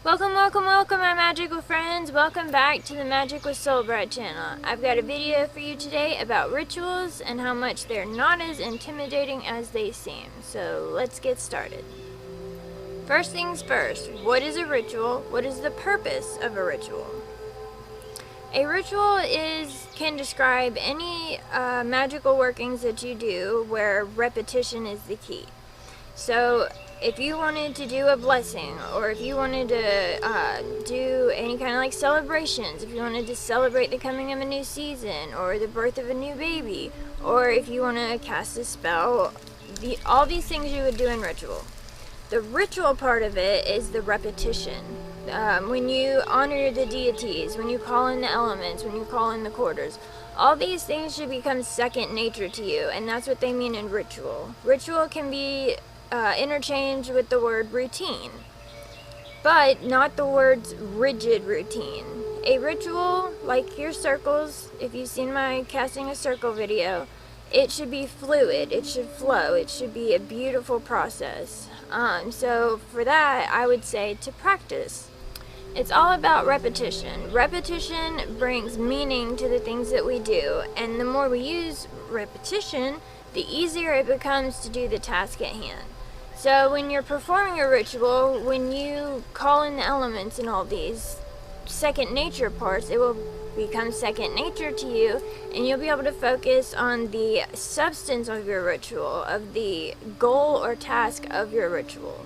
Welcome my magical friends. Welcome back to the Magic with Soul Bride channel. I've got a video for you today about rituals and how much they're not as intimidating as they seem. So let's get started. First things first, what is a ritual? What is the purpose of a ritual? A ritual can describe any magical workings that you do where repetition is the key. So if you wanted to do a blessing, or if you wanted to do any kind of like celebrations, if you wanted to celebrate the coming of a new season or the birth of a new baby, or if you want to cast a spell, all these things you would do in ritual. The ritual part of it is the repetition. When you honor the deities, when you call in the elements, when you call in the quarters, all these things should become second nature to you, and that's what they mean in ritual. Ritual can be interchanged with the word routine, but not the words rigid routine. A ritual, like your circles, if you've seen my casting a circle video, it should be fluid, it should flow, it should be a beautiful process. So for that, I would say to practice. It's all about repetition. Repetition brings meaning to the things that we do, and the more we use repetition, the easier it becomes to do the task at hand. So when you're performing a ritual, when you call in the elements and all these second nature parts, it will become second nature to you, and you'll be able to focus on the substance of your ritual, of the goal or task of your ritual.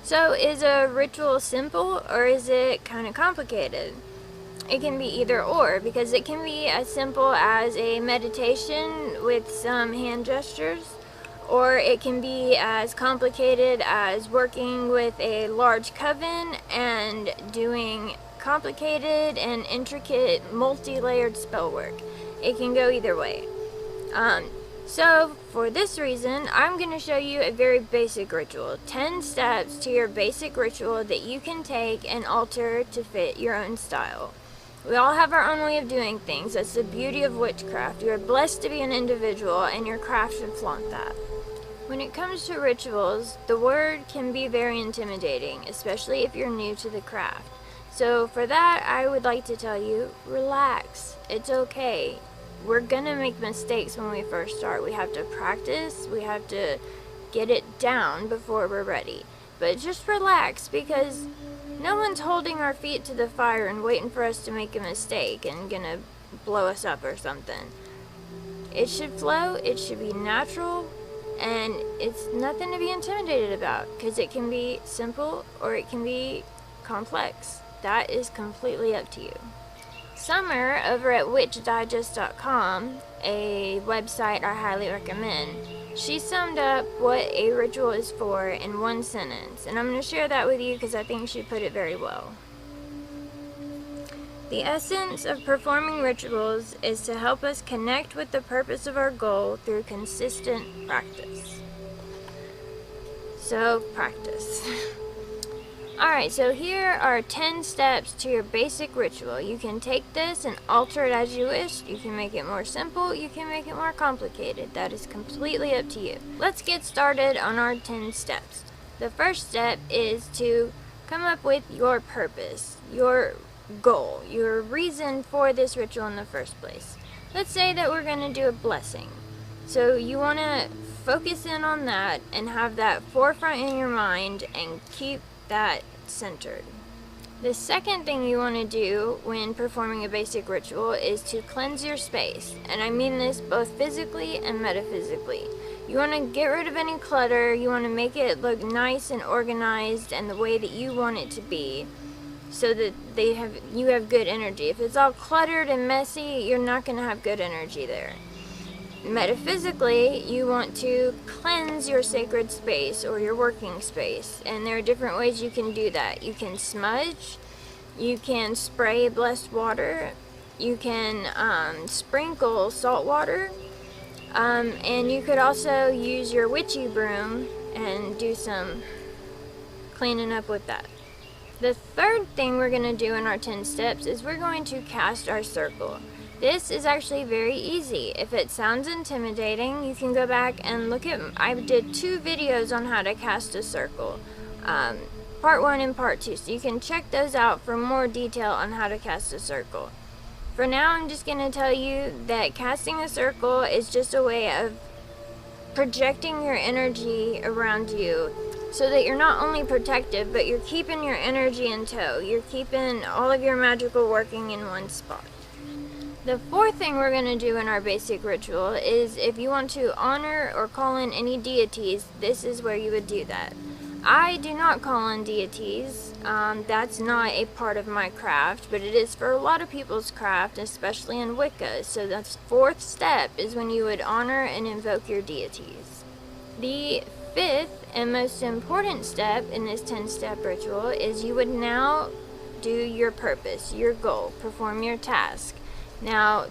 So is a ritual simple, or is it kind of complicated? It can be either or, because it can be as simple as a meditation with some hand gestures, or it can be as complicated as working with a large coven and doing complicated and intricate multi-layered spell work. It can go either way. So for this reason, I'm going to show you a very basic ritual. 10 steps to your basic ritual that you can take and alter to fit your own style. We all have our own way of doing things. That's the beauty of witchcraft. You are blessed to be an individual, and your craft should flaunt that. When it comes to rituals, the word can be very intimidating, especially if you're new to the craft. So for that, I would like to tell you, relax. It's okay. We're gonna make mistakes when we first start. We have to practice, we have to get it down before we're ready. But just relax, because no one's holding our feet to the fire and waiting for us to make a mistake and gonna blow us up or something. It should flow, it should be natural, and it's nothing to be intimidated about, because it can be simple or it can be complex. That is completely up to you. Summer over at witchdigest.com, a website I highly recommend, she summed up what a ritual is for in one sentence, and I'm going to share that with you because I think she put it very well. The essence of performing rituals is to help us connect with the purpose of our goal through consistent practice. So, practice. Alright, so here are 10 steps to your basic ritual. You can take this and alter it as you wish. You can make it more simple, you can make it more complicated. That is completely up to you. Let's get started on our 10 steps. The first step is to come up with your purpose, your goal, your reason for this ritual in the first place. Let's say that we're going to do a blessing. So you want to focus in on that and have that forefront in your mind and keep that centered. The second thing you want to do when performing a basic ritual is to cleanse your space, and I mean this both physically and metaphysically. You want to get rid of any clutter, you want to make it look nice and organized and the way that you want it to be, so that you have good energy. If it's all cluttered and messy, you're not going to have good energy there. Metaphysically, you want to cleanse your sacred space or your working space, and there are different ways you can do that. You can smudge, you can spray blessed water, you can sprinkle salt water, and you could also use your witchy broom and do some cleaning up with that. The third thing we're going to do in our 10 steps is we're going to cast our circle. This is actually very easy. If it sounds intimidating, you can go back and look at, I did 2 videos on how to cast a circle. part 1 and part 2, so you can check those out for more detail on how to cast a circle. For now, I'm just going to tell you that casting a circle is just a way of projecting your energy around you so that you're not only protective, but you're keeping your energy in tow. You're keeping all of your magical working in one spot. The fourth thing we're going to do in our basic ritual is if you want to honor or call in any deities, this is where you would do that. I do not call in deities. That's not a part of my craft, but it is for a lot of people's craft, especially in Wicca. So the fourth step is when you would honor and invoke your deities. The fifth and most important step in this 10-step ritual is you would now do your purpose, your goal, perform your task. Now,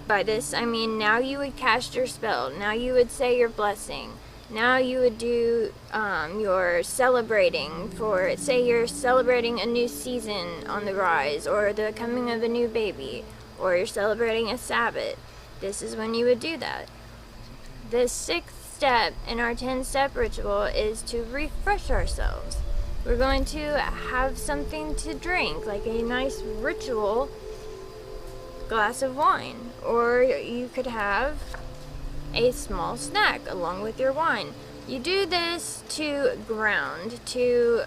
by this I mean now you would cast your spell, now you would say your blessing. Now you would do your celebrating for, say you're celebrating a new season on the rise, or the coming of a new baby, or you're celebrating a Sabbath. This is when you would do that. The sixth step in our 10-step ritual is to refresh ourselves. We're going to have something to drink, like a nice ritual glass of wine, or you could have a small snack along with your wine. You do this to ground, to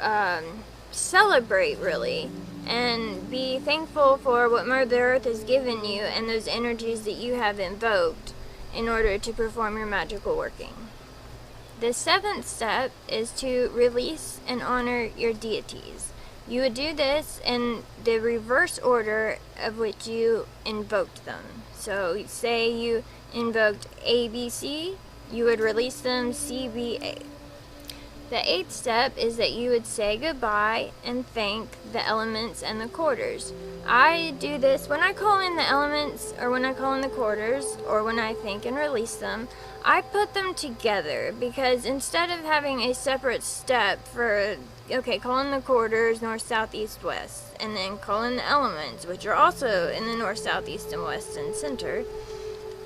celebrate really, and be thankful for what Mother Earth has given you and those energies that you have invoked in order to perform your magical working. The seventh step is to release and honor your deities. You would do this in the reverse order of which you invoked them. So say you invoked ABC, you would release them CBA. The eighth step is that you would say goodbye and thank the elements and the quarters. I do this when I call in the elements, or when I call in the quarters, or when I thank and release them. I put them together because instead of having a separate step for, okay, call in the quarters, north, south, east, west, and then call in the elements, which are also in the north, south, east, and west, and center.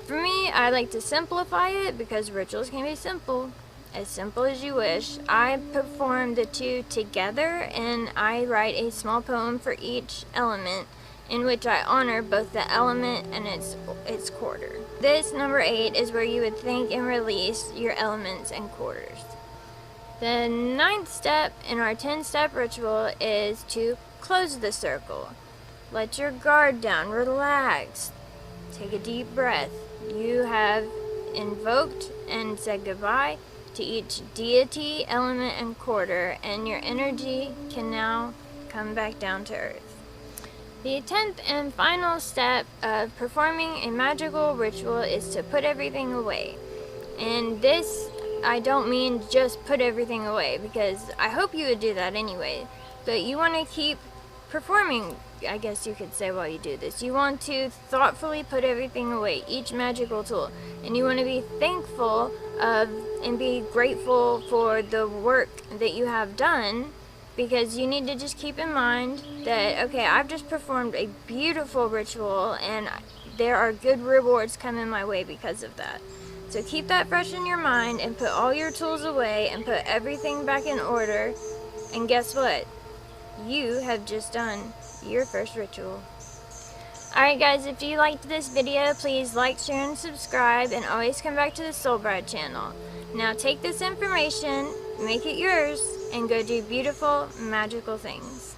For me, I like to simplify it because rituals can be simple as you wish. I perform the two together, and I write a small poem for each element in which I honor both the element and its quarter. This number 8 is where you would thank and release your elements and quarters. The ninth step in our 10-step ritual is to close the circle. Let your guard down, relax, take a deep breath. You have invoked and said goodbye to each deity, element, and quarter, and your energy can now come back down to earth. The 10th and final step of performing a magical ritual is to put everything away. And this, I don't mean just put everything away, because I hope you would do that anyway, but you want to keep performing, I guess you could say, while you do this. You want to thoughtfully put everything away, each magical tool, and you want to be thankful of and be grateful for the work that you have done, because you need to just keep in mind that, okay, I've just performed a beautiful ritual and there are good rewards coming my way because of that. So keep that fresh in your mind and put all your tools away and put everything back in order, and guess what? You have just done your first ritual. Alright guys, if you liked this video, please like, share, and subscribe, and always come back to the Soul Bride channel. Now take this information, make it yours, and go do beautiful, magical things.